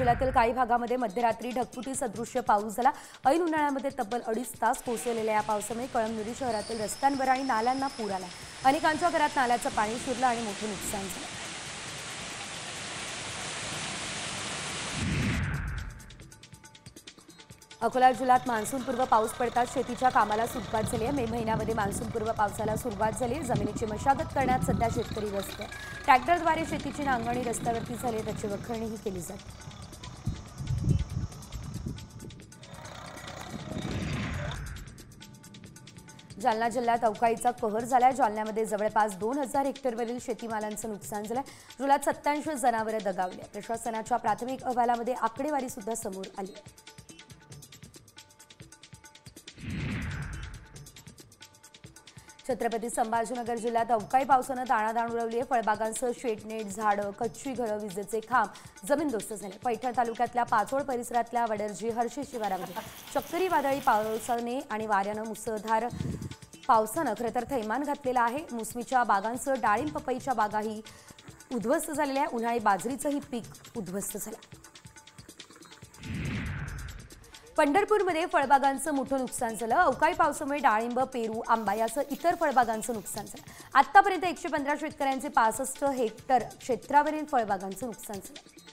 जिल्ह्यातील काही भागामध्ये मध्यरात्री ढगफुटी सदृश्य पाऊस झाला। ऐन उन्हाळ्यामध्ये तब्बल 2.5 तास कोसळलेल्या या पावसामुळे कळमनुरी शहरातील रस्त्यांवर आणि नाल्यांना पूर आला। अनेकांच्या घरात नाल्याचं पाणी शिरलं आणि मोठं नुकसान झालं। अकोला जिल्ह्यात मान्सूनपूर्व पाऊस पडताच शेतीच्या कामाला सुरुवात झाली आहे। मे महिन्यामध्ये मान्सूनपूर्व पावसाला सुरुवात झाली। जमिनीची मशागत करण्यात सध्या शेतकरी व्यस्त आहे। ट्रॅक्टरद्वारे शेतीची नांगरणी रस्त्यावरती झाली, त्याची वखरणीही केली जाते। जालना जिल्ह्यात अवकाळीचा कहर झालाय। जालन्यामध्ये जवळपास 2000 हेक्टरवरील शेतीमालांचं नुकसान झालंय। जिल्ह्यात 27 जनावरं दगावली। प्रशासनाच्या प्राथमिक अहवालामध्ये आकडेवारी सुद्धा समोर आली। छत्रपती संभाजीनगर जिल्ह्यात अवकाळी पावसानं दाणादाण उडवली आहे। फळबागांसह शेतनेट, झाडं, कच्ची घरं, विजेचे खांब जमीनदोस्त झाले। पैठण तालुक्यातल्या पाचोड परिसरातल्या वडरजी हर्षी शिवारामध्ये चक्रीवादळी पावसाने आणि वाऱ्यानं मुसळधार पावसानं खरं तर थैमान घातलेलं आहे। मोसमीच्या बागांसह डाळिंब, पपईच्या बागाही उद्ध्वस्त झालेल्या आहे। उन्हाळी बाजरीचंही पीक उद्ध्वस्त झालं। पंढरपूरमध्ये फळबागांचं मोठं नुकसान झालं। अवकाळी पावसामुळे डाळिंब, पेरू, आंबा यासह इतर फळबागांचं नुकसान झालं। आतापर्यंत 115 शेतकऱ्यांचे 65 हेक्टर क्षेत्रावरील फळबागांचं नुकसान झालं।